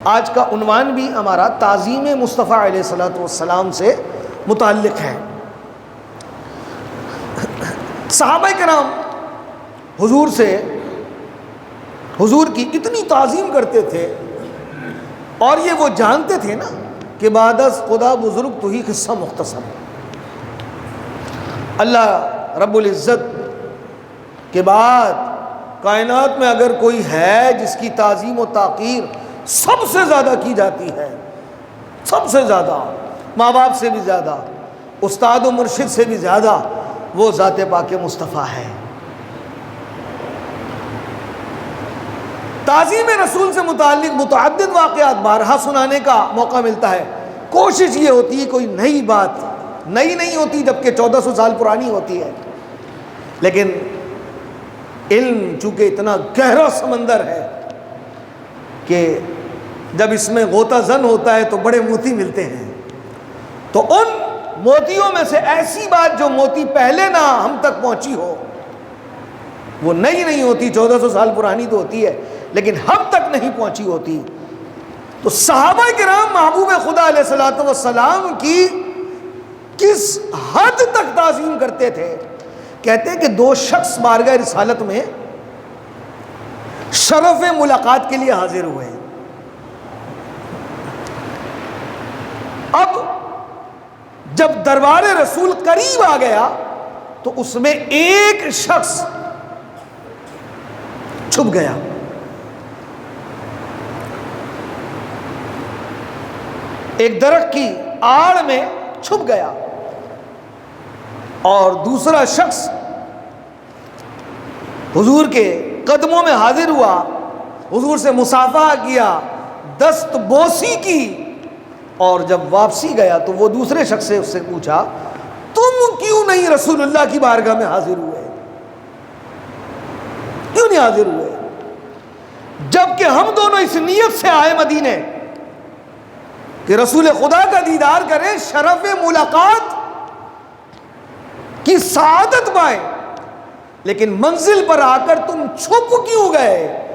آج کا عنوان بھی ہمارا تعظیم مصطفیٰ علیہ الصلوۃ والسلام سے متعلق ہے۔ صحابہ کرام حضور کی اتنی تعظیم کرتے تھے، اور یہ وہ جانتے تھے نا کہ بعد از خدا بزرگ تو ہی قصہ مختصر۔ اللہ رب العزت کے بعد کائنات میں اگر کوئی ہے جس کی تعظیم و تحقیر سب سے زیادہ کی جاتی ہے، سب سے زیادہ، ماں باپ سے بھی زیادہ، استاد و مرشد سے بھی زیادہ، وہ ذات پاک مصطفیٰ ہے۔ تعظیم رسول سے متعلق متعدد واقعات بارہا سنانے کا موقع ملتا ہے۔ کوشش یہ ہوتی ہے کوئی نئی بات، نئی نہیں ہوتی جبکہ 1400 سال پرانی ہوتی ہے، لیکن علم چونکہ اتنا گہرا سمندر ہے کہ جب اس میں غوطہ زن ہوتا ہے تو بڑے موتی ملتے ہیں۔ تو ان موتیوں میں سے ایسی بات جو موتی پہلے نہ ہم تک پہنچی ہو، وہ نئی نہیں ہوتی، 1400 سال پرانی تو ہوتی ہے لیکن ہم تک نہیں پہنچی ہوتی۔ تو صحابہ کرام محبوب خدا علیہ الصلوۃ والسلام کی کس حد تک تعظیم کرتے تھے؟ کہتے ہیں کہ دو شخص بارگاہ رسالت میں شرف ملاقات کے لیے حاضر ہوئے۔ اب جب دربار رسول قریب آ گیا تو اس میں ایک شخص چھپ گیا۔ ایک درخت کی آڑ میں چھپ گیا، اور دوسرا شخص حضور کے قدموں میں حاضر ہوا، حضور سے مصافحہ کیا، دست بوسی کی، اور جب واپسی گیا تو وہ دوسرے شخص سے اس سے پوچھا تم کیوں نہیں رسول اللہ کی بارگاہ میں حاضر ہوئے؟ کیوں نہیں حاضر ہوئے؟ جبکہ ہم دونوں اس نیت سے آئے مدینے کہ رسول خدا کا دیدار کریں، شرف ملاقات کی سعادت پائیں، لیکن منزل پر آ کر تم چھپ کیوں گئے؟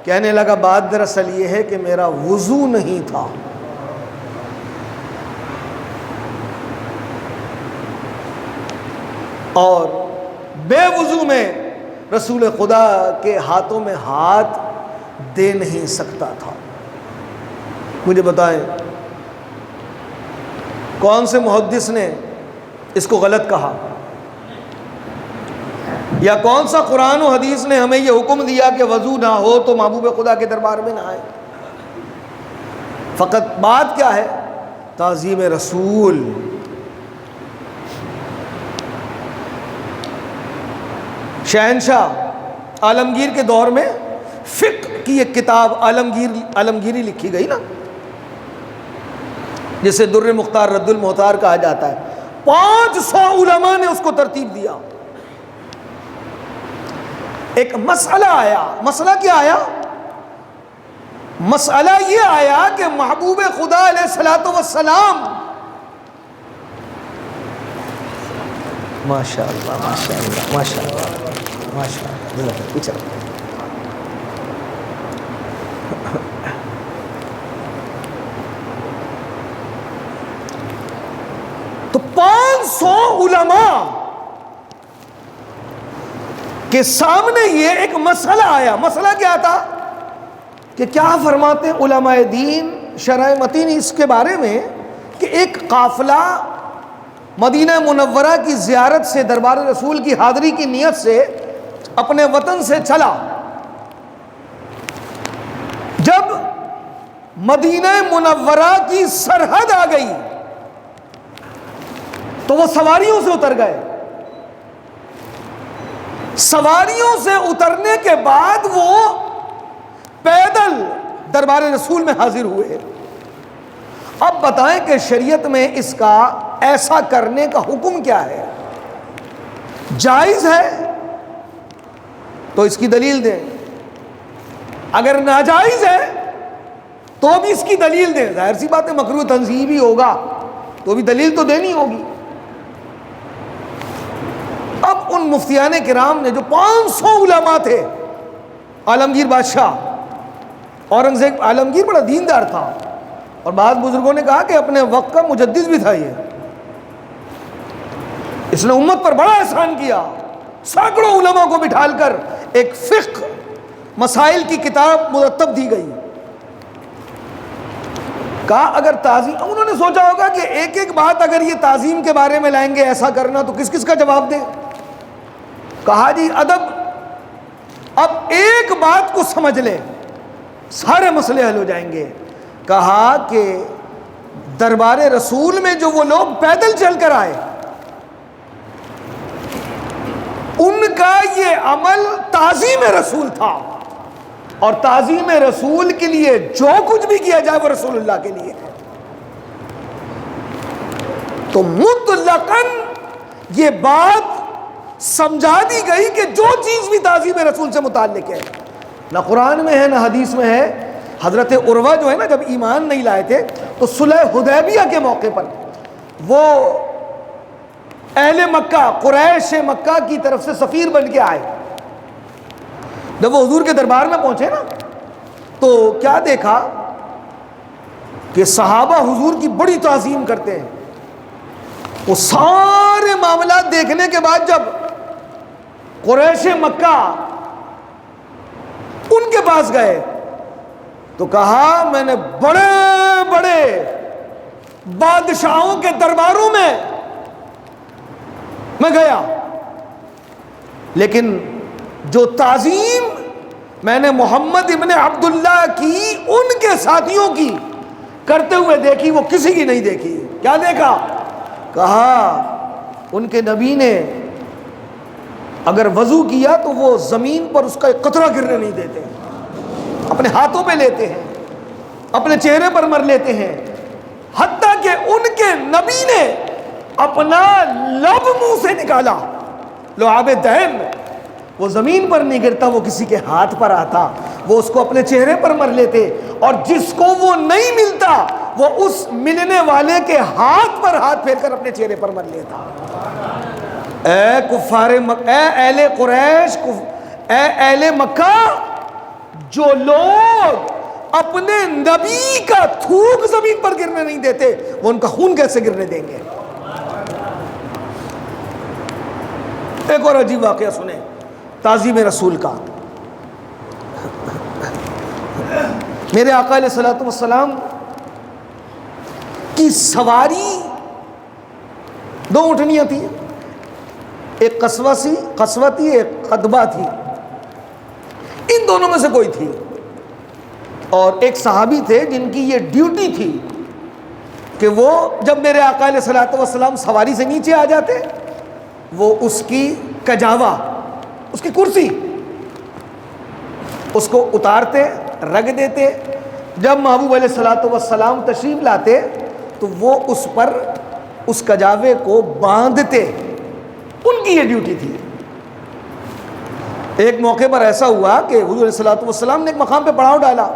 کہنے لگا بات دراصل یہ ہے کہ میرا وضو نہیں تھا۔ اور بے وضو میں رسول خدا کے ہاتھوں میں ہاتھ دے نہیں سکتا تھا۔ مجھے بتائیں کون سے محدث نے اس کو غلط کہا، یا کون سا قرآن و حدیث نے ہمیں یہ حکم دیا کہ وضو نہ ہو تو محبوب خدا کے دربار میں نہ آئے؟ فقط بات کیا ہے؟ تعظیم رسول۔ شہنشاہ عالمگیر کے دور میں فقہ کی ایک کتاب عالمگیری لکھی گئی نا، جسے در مختار رد المختار کہا جاتا ہے۔ 500 علماء نے اس کو ترتیب دیا۔ ایک مسئلہ آیا۔ مسئلہ کیا آیا؟ مسئلہ یہ آیا کہ محبوب خدا علیہ الصلوۃ والسلام، ماشاء اللہ ماشاء اللہ ماشاء اللہ ماشاء اللہ، تو 500 علماء کے سامنے یہ ایک مسئلہ آیا۔ مسئلہ کیا تھا کہ کیا فرماتے ہیں علماء دین شرح متین اس کے بارے میں کہ ایک قافلہ مدینہ منورہ کی زیارت سے، دربار رسول کی حاضری کی نیت سے اپنے وطن سے چلا، جب مدینہ منورہ کی سرحد آ گئی تو وہ سواریوں سے اتر گئے۔ سواریوں سے اترنے کے بعد وہ پیدل دربار رسول میں حاضر ہوئے۔ اب بتائیں کہ شریعت میں اس کا ایسا کرنے کا حکم کیا ہے؟ جائز ہے تو اس کی دلیل دیں، اگر ناجائز ہے تو بھی اس کی دلیل دیں۔ ظاہر سی بات ہے مکروہ تنزیہی ہوگا تو بھی دلیل تو دینی ہوگی۔ اب ان مفتیان کرام نے جو 500 علماء تھے، عالمگیر بادشاہ اورنگزیب عالمگیر بڑا دیندار تھا، اور بعض بزرگوں نے کہا کہ اپنے وقت کا مجدد بھی تھا یہ. اس نے امت پر بڑا احسان کیا، سینکڑوں علماء کو بٹھال کر ایک فقہ مسائل کی کتاب مرتب دی گئی. کہا اگر تعظیم، انہوں نے سوچا ہوگا کہ ایک ایک بات اگر یہ تعظیم کے بارے میں لائیں گے ایسا کرنا تو کس کس کا جواب دیں. کہا جی ادب، اب ایک بات کو سمجھ لیں سارے مسئلے حل ہو جائیں گے. کہا کہ دربار رسول میں جو وہ لوگ پیدل چل کر آئے ان کا یہ عمل تعظیم رسول تھا، اور تعظیم رسول کے لیے جو کچھ بھی کیا جائے وہ رسول اللہ کے لیے ہے. تو مطلقاً یہ بات سمجھا دی گئی کہ جو چیز بھی تعظیم رسول سے متعلق ہے، نہ قرآن میں ہے نہ حدیث میں ہے. حضرت عروہ جو ہے نا، جب ایمان نہیں لائے تھے تو صلح حدیبیہ کے موقع پر وہ اہل مکہ، قریش مکہ کی طرف سے سفیر بن کے آئے. جب وہ حضور کے دربار میں پہنچے نا تو کیا دیکھا کہ صحابہ حضور کی بڑی تعظیم کرتے ہیں. وہ سارے معاملات دیکھنے کے بعد جب قریش مکہ ان کے پاس گئے تو کہا میں نے بڑے بڑے بادشاہوں کے درباروں میں گیا، لیکن جو تعظیم میں نے محمد ابن عبداللہ کی ان کے ساتھیوں کی کرتے ہوئے دیکھی وہ کسی کی نہیں دیکھی. کیا دیکھا؟ کہا ان کے نبی نے اگر وضو کیا تو وہ زمین پر اس کا ایک قطرہ گرنے نہیں دیتے، اپنے ہاتھوں پہ لیتے ہیں، اپنے چہرے پر مر لیتے ہیں. حتیٰ کہ ان کے نبی نے اپنا لب منہ سے نکالا، لعاب دہن، وہ زمین پر نہیں گرتا، وہ کسی کے ہاتھ پر آتا، وہ اس کو اپنے چہرے پر مر لیتے، اور جس کو وہ نہیں ملتا وہ اس ملنے والے کے ہاتھ پر ہاتھ پھیر کر اپنے چہرے پر مر لیتا. اے کفار اے اہل قریش، اے اہل مکہ، جو لوگ اپنے نبی کا تھوک زمین پر گرنے نہیں دیتے وہ ان کا خون کیسے گرنے دیں گے. ایک اور عجیب واقعہ سنیں تعظیم رسول کا. میرے آقا علیہ الصلوۃ والسلام کی سواری دو اونٹنیاں تھیں، ایک قصوہ تھی، ایک قدبہ تھی. ان دونوں میں سے کوئی تھی، اور ایک صحابی تھے جن کی یہ ڈیوٹی تھی کہ وہ جب میرے آقا علیہ الصلوۃ والسلام سواری سے نیچے آ جاتے وہ اس کی کجاوا، اس کی کرسی، اس کو اتارتے، رگھ دیتے. جب محبوب علیہ الصلوۃ والسلام تشریف لاتے تو وہ اس پر اس کجاوے کو باندھتے. ان کی یہ ڈیوٹی تھی. ایک موقع پر ایسا ہوا کہ حضور علیہ الصلوۃ والسلام نے ایک مقام پہ پڑاؤ ڈالا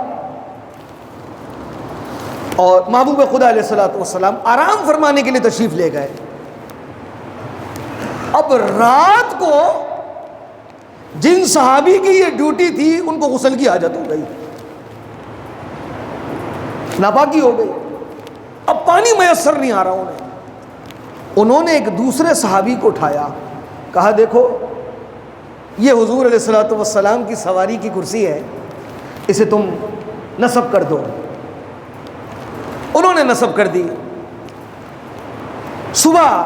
اور محبوب خدا علیہ الصلوۃ والسلام آرام فرمانے کے لیے تشریف لے گئے. اب رات کو جن صحابی کی یہ ڈیوٹی تھی ان کو غسل کی حاجت ہو گئی، ناپاکی ہو گئی، اب پانی میسر نہیں آ رہا انہوں نے ایک دوسرے صحابی کو اٹھایا، کہا دیکھو یہ حضور علیہ الصلوۃ والسلام کی سواری کی کرسی ہے، اسے تم نصب کر دو. انہوں نے نصب کر دی. صبح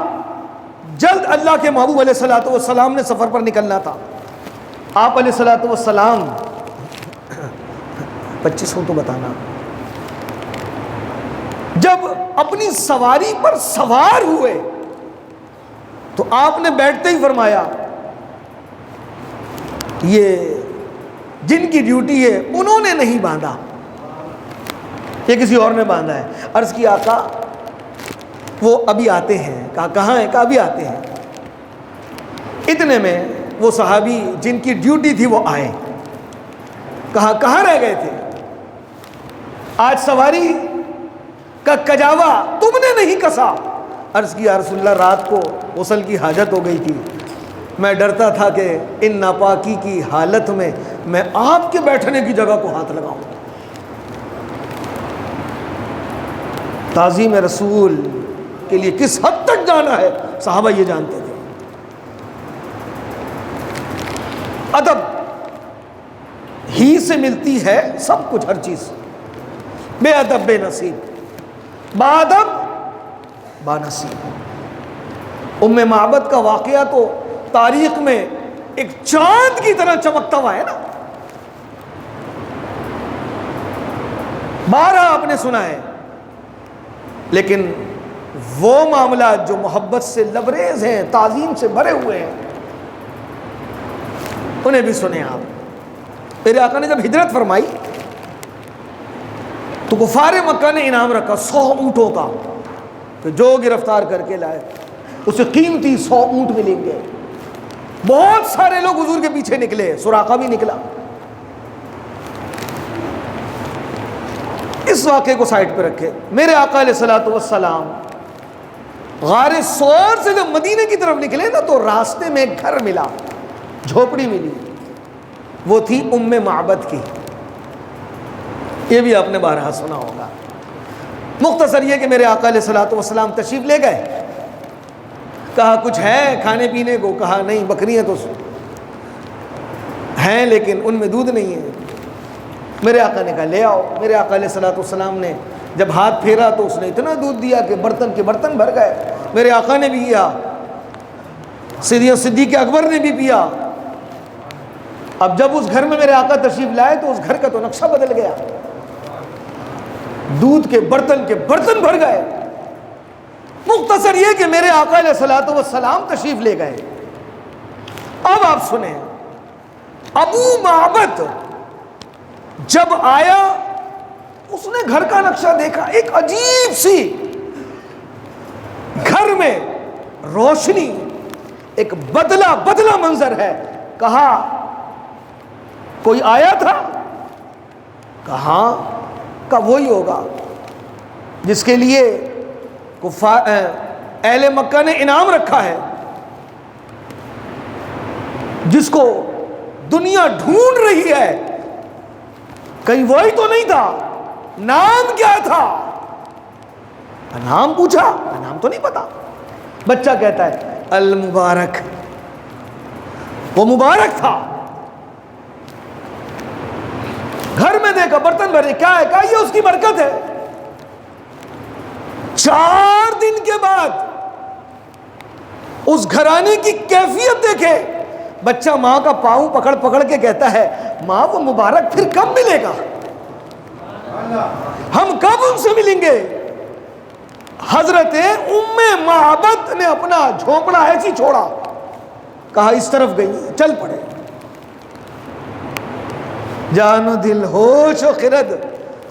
جلد اللہ کے محبوب علیہ الصلوۃ والسلام نے سفر پر نکلنا تھا. آپ علیہ الصلوۃ والسلام 25 ہوں تو بتانا، جب اپنی سواری پر سوار ہوئے تو آپ نے بیٹھتے ہی فرمایا یہ جن کی ڈیوٹی ہے انہوں نے نہیں باندھا، یہ کسی اور نے باندھا ہے. عرض کی آقا وہ ابھی آتے ہیں. کہا کہاں ہیں؟ کہا ابھی آتے ہیں. اتنے میں وہ صحابی جن کی ڈیوٹی تھی وہ آئے. کہا کہاں رہ گئے تھے؟ آج سواری کا کجاوا تم نے نہیں کسا. عرض کی یا رسول اللہ رات کو غسل کی حاجت ہو گئی تھی، میں ڈرتا تھا کہ ان ناپاکی کی حالت میں آپ کے بیٹھنے کی جگہ کو ہاتھ لگاؤں. تعظیم رسول کے لیے کس حد تک جانا ہے صحابہ یہ جانتے تھے. ادب ہی سے ملتی ہے سب کچھ، ہر چیز. بے ادب بے نصیب، با ادب با نصیب. ام معبد کا واقعہ تو تاریخ میں ایک چاند کی طرح چمکتا ہوا ہے نا. بارہ آپ نے سنا ہے، لیکن وہ معاملات جو محبت سے لبریز ہیں، تعظیم سے بھرے ہوئے ہیں، انہیں بھی سنیں آپ. میرے آقا نے جب ہجرت فرمائی تو کفار مکہ نے انعام رکھا 100 اونٹوں کا، کہ جو گرفتار کر کے لائے اسے قیمتی 100 اونٹ ملیں گے. بہت سارے لوگ حضور کے پیچھے نکلے، سراقہ بھی نکلا. اس واقعے کو سائڈ پہ رکھے. میرے آقا علیہ الصلوۃ والسلام غار ثور سے جب مدینے کی طرف نکلے نا تو راستے میں ایک گھر ملا، جھوپڑی ملی. وہ تھی ام معبد کی. یہ بھی آپ نے بارہا سنا ہوگا. مختصر یہ کہ میرے آقا علیہ الصلوۃ والسلام تشریف لے گئے. کہا کچھ ہے کھانے پینے کو؟ کہا نہیں، بکریاں تو ہیں لیکن ان میں دودھ نہیں ہے. میرے آقا نے کہا لے آؤ. میرے آقا علیہ الصلوۃ والسلام نے جب ہاتھ پھیرا تو اس نے اتنا دودھ دیا کہ برتن کے برتن بھر گئے. میرے آقا نے بھی پیا، صدیق اکبر نے بھی پیا. اب جب اس گھر میں میرے آقا تشریف لائے تو اس گھر کا تو نقشہ بدل گیا. دودھ کے برتن بھر گئے. مختصر یہ کہ میرے آقا علیہ الصلوۃ والسلام تشریف لے گئے. اب آپ سنیں، ابو معبد جب آیا اس نے گھر کا نقشہ دیکھا. ایک عجیب سی گھر میں روشنی، ایک بدلا منظر ہے. کہا کوئی آیا تھا؟ کہاں؟ کہ وہی ہوگا جس کے لیے اہل مکہ نے انعام رکھا ہے، جس کو دنیا ڈھونڈ رہی ہے. کہیں وہی تو نہیں تھا؟ نام کیا تھا؟ نام پوچھا، نام تو نہیں پتا. بچہ کہتا ہے المبارک. وہ مبارک تھا. گھر میں دیکھا برتن بھرے. کیا ہے؟ کہا یہ اس کی برکت ہے. 4 دن کے بعد اس گھرانے کی کیفیت دیکھے. بچہ ماں کا پاؤں پکڑ کے کہتا ہے ماں وہ مبارک پھر کب ملے گا؟ ہم کب ان سے ملیں گے؟ حضرت ام معبد نے اپنا جھونپڑا ایسی چھوڑا. کہا اس طرف گئی، چل پڑے. جان و دل ہوش و خرد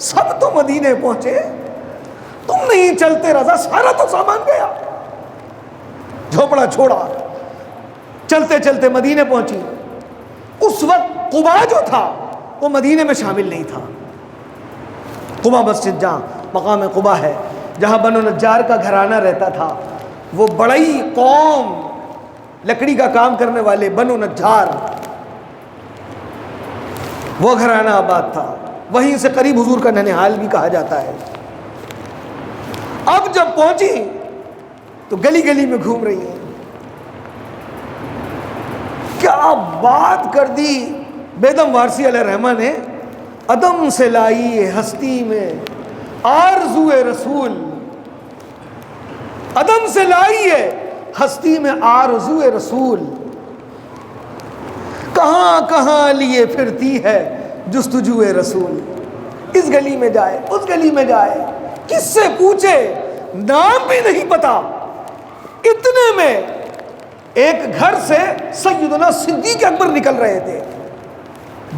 سب تو مدینے پہنچے، تم نہیں چلتے رضا، سارا تو سامان گیا. جھوپڑا چھوڑا، چلتے چلتے مدینے پہنچی. اس وقت قبا جو تھا وہ مدینے میں شامل نہیں تھا. قبا مسجد جہاں مقام قبا ہے، جہاں بنو نجار کا گھرانہ رہتا تھا، وہ بڑی قوم لکڑی کا کام کرنے والے بنو نجار، وہ گھرانہ آباد تھا. وہیں سے قریب حضور کا ننہال بھی کہا جاتا ہے. اب جب پہنچی تو گلی گلی میں گھوم رہی ہیں. کیا بات کر دی بیدم وارسی علیہ الرحمہ نے. عدم سے لائی ہستی میں آرزوئے رسول، عدم سے لائی ہے ہستی میں آرزوئے رسول. کہاں کہاں لیے پھرتی ہے جستجوئے رسول. اس گلی میں جائے اس گلی میں جائے، کس سے پوچھے نام بھی نہیں پتا. اتنے میں ایک گھر سے سیدنا صدیق اکبر نکل رہے تھے.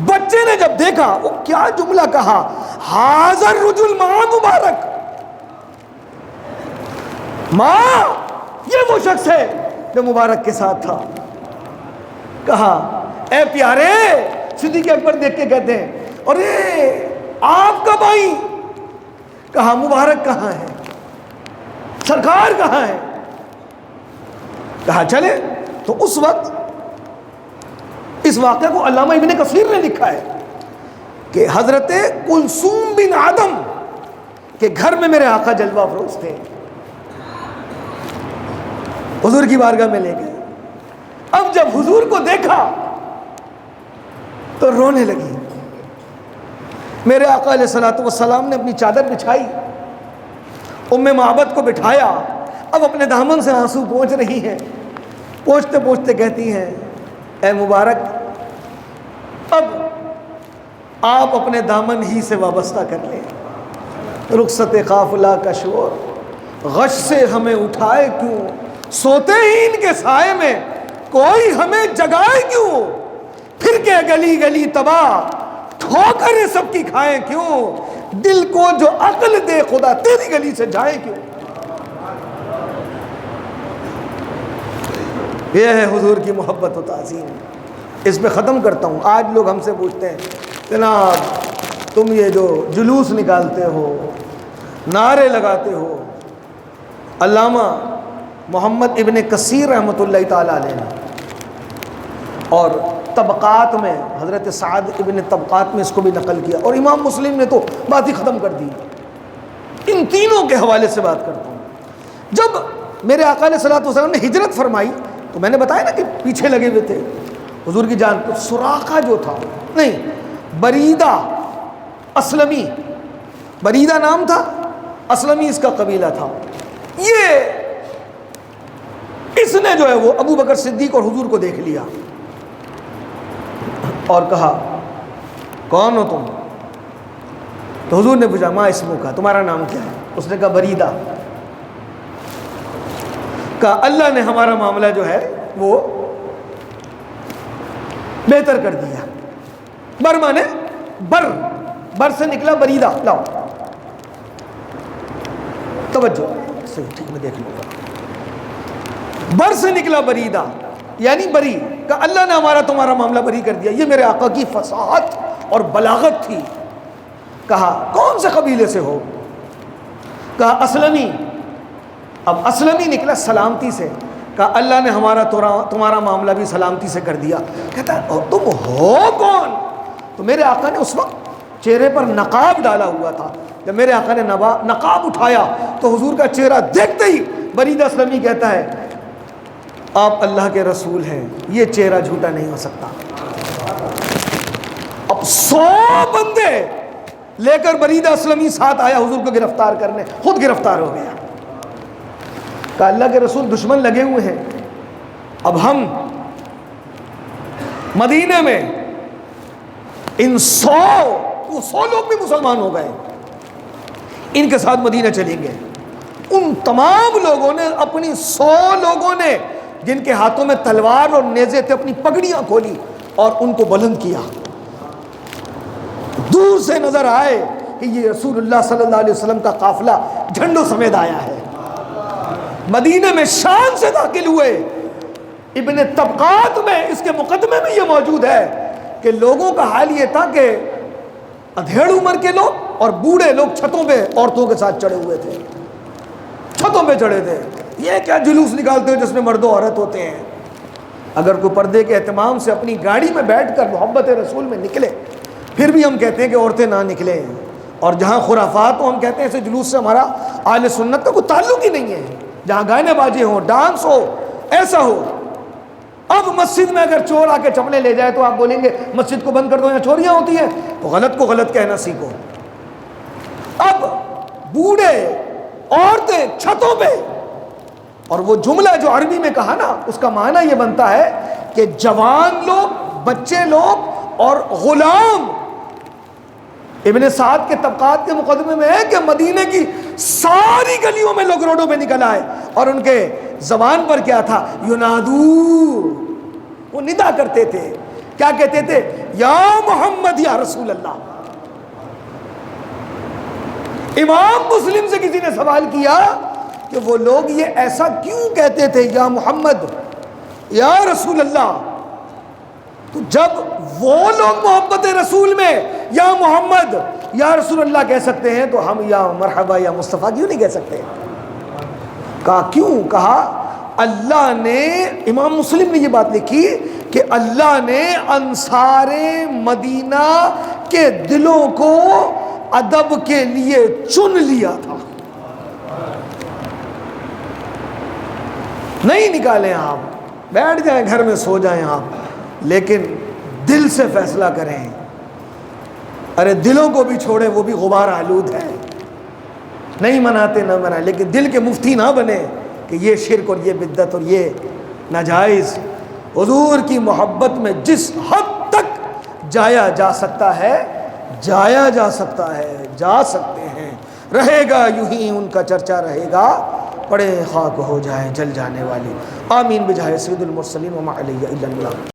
بچے نے جب دیکھا وہ کیا جملہ کہا، حاضر رجل ماں مبارک. ماں یہ وہ شخص ہے جو مبارک کے ساتھ تھا. کہا اے پیارے. صدیق اکبر دیکھ کے کہتے ہیں ارے آپ کب آئی؟ کہا مبارک کہاں ہے، سرکار کہاں ہے؟ کہا چلے. تو اس وقت اس واقعے کو علامہ ابن کثیر نے لکھا ہے کہ حضرت کلثوم بن آدم کہ گھر میں میرے آقا جلوہ افروز تھے. حضور کی بارگاہ میں لے گئے. اب جب حضور کو دیکھا تو رونے لگی. میرے آقا علیہ الصلوۃ والسلام نے اپنی چادر بچھائی, ام معبد کو بٹھایا. اب اپنے دامن سے آنسو پہنچ رہی ہیں. پہنچتے پہنچتے کہتی ہیں, اے مبارک, اب آپ اپنے دامن ہی سے وابستہ کر لیں. رخصت قافلہ کا شور غش سے ہمیں اٹھائے کیوں, سوتے ہی ان کے سائے میں کوئی ہمیں جگائے کیوں. پھر کے گلی گلی تباہ ٹھوکریں سب کی کھائیں کیوں. دل کو جو عقل دے خدا تیری گلی سے جائیں کیوں. یہ ہے حضور کی محبت و تعظیم. اس پہ ختم کرتا ہوں. آج لوگ ہم سے پوچھتے ہیں, جناب تم یہ جو جلوس نکالتے ہو, نعرے لگاتے ہو, علامہ محمد ابن کثیر رحمۃ اللہ تعالیٰ علیہ نے اور طبقات میں حضرت سعد ابن طبقات میں اس کو بھی نقل کیا, اور امام مسلم نے تو بات ہی ختم کر دی. ان تینوں کے حوالے سے بات کرتا ہوں. جب میرے آقا علیہ الصلوۃ والسلام نے ہجرت فرمائی تو میں نے بتایا نا کہ پیچھے لگے ہوئے تھے حضور کی جان کو. سراقہ جو تھا, نہیں بریدہ اسلمی, بریدہ نام تھا, اسلمی اس کا قبیلہ تھا. یہ اس نے جو ہے وہ ابو بکر صدیق اور حضور کو دیکھ لیا اور کہا کون ہو تم؟ تو حضور نے پوچھا ما اسمو کا, تمہارا نام کیا ہے؟ اس نے کہا بریدہ. کہا اللہ نے ہمارا معاملہ جو ہے وہ بہتر کر دیا. بر مانے بر, بر سے نکلا بریدہ. لاؤ توجہ صحیح, ٹھیک میں دیکھ لوں گا. بر سے نکلا بریدہ یعنی بری. کہ اللہ نے ہمارا تمہارا معاملہ بری کر دیا. یہ میرے آقا کی فصاحت اور بلاغت تھی. کہا کون سے قبیلے سے ہو؟ کہا اسلمی. اب اسلمی نکلا سلامتی سے. کہا اللہ نے ہمارا تمہارا معاملہ بھی سلامتی سے کر دیا. کہتا ہے اور تم ہو کون؟ تو میرے آقا نے اس وقت چہرے پر نقاب ڈالا ہوا تھا. جب میرے آقا نے نقاب اٹھایا تو حضور کا چہرہ دیکھتے ہی بریدہ اسلمی کہتا ہے آپ اللہ کے رسول ہیں, یہ چہرہ جھوٹا نہیں ہو سکتا. اب 100 بندے لے کر بریدہ اسلمی ساتھ آیا حضور کو گرفتار کرنے, خود گرفتار ہو گیا. کہ اللہ کے رسول دشمن لگے ہوئے ہیں, اب ہم مدینے میں ان 100 لوگ بھی مسلمان ہو گئے, ان کے ساتھ مدینہ چلیں گے. ان تمام لوگوں نے اپنی 100 لوگوں نے جن کے ہاتھوں میں تلوار اور نیزے تھے اپنی پگڑیاں کھولی اور ان کو بلند کیا. دور سے نظر آئے کہ یہ رسول اللہ صلی اللہ علیہ وسلم کا قافلہ جھنڈوں سمیت آیا ہے. مدینے میں شان سے داخل ہوئے. ابن طبقات میں اس کے مقدمے میں یہ موجود ہے کہ لوگوں کا حال یہ تھا کہ ادھیڑ عمر کے لوگ اور بوڑھے لوگ چھتوں پہ عورتوں کے ساتھ چڑھے ہوئے تھے, چھتوں پہ چڑھے تھے. یہ کیا جلوس نکالتے ہو جس میں مرد و عورت ہوتے ہیں؟ اگر کوئی پردے کے اہتمام سے اپنی گاڑی میں بیٹھ کر محبت رسول میں نکلے پھر بھی ہم کہتے ہیں کہ عورتیں نہ نکلیں. اور جہاں خرافات ہو ہم کہتے ہیں ایسے جلوس سے ہمارا اہل سنت کا کوئی تعلق ہی نہیں ہے. جہاں گانے بازے ہوں, ڈانس ہو, ایسا ہو. اب مسجد میں اگر چور آ کے چپلیں لے جائے تو آپ بولیں گے مسجد کو بند کر دو, یہاں چوریاں ہوتی ہیں. تو غلط کو غلط کہنا سیکھو. اب بوڑھے عورتیں چھتوں پہ, اور وہ جملہ جو عربی میں کہا نا اس کا معنی یہ بنتا ہے کہ جوان لوگ, بچے لوگ اور غلام. ابن سعد کے طبقات کے مقدمے میں ہے کہ مدینے کی ساری گلیوں میں لوگ روڈوں پہ نکل آئے اور ان کے زبان پر کیا تھا؟ ینادو, وہ ندا کرتے تھے. کیا کہتے تھے؟ یا محمد یا رسول اللہ. امام مسلم سے کسی نے سوال کیا کہ وہ لوگ یہ ایسا کیوں کہتے تھے یا محمد یا رسول اللہ؟ تو جب وہ لوگ محبت رسول میں یا محمد یا رسول اللہ کہہ سکتے ہیں تو ہم یا مرحبا یا مصطفیٰ کیوں نہیں کہہ سکتے؟ کہا کیوں؟ کہا اللہ نے, امام مسلم نے یہ بات لکھی کہ اللہ نے انصار مدینہ کے دلوں کو ادب کے لیے چن لیا تھا. نہیں نکالیں آپ، بیٹھ جائیں گھر میں سو جائیں آپ، لیکن دل سے فیصلہ کریں. ارے دلوں کو بھی چھوڑیں، وہ بھی غبار آلود ہے. نہیں مناتے نہ منائیں، لیکن دل کے مفتی نہ بنے کہ یہ شرک اور یہ بدعت اور یہ ناجائز. حضور کی محبت میں جس حد تک جایا جا سکتا ہے جایا جا سکتا ہے، جا سکتے ہیں. رہے گا یوں ہی ان کا چرچا رہے گا، پڑے خاک ہو جائیں جل جانے والی. آمین بجاہ سید المرسلین وما علیہ الا اللہ.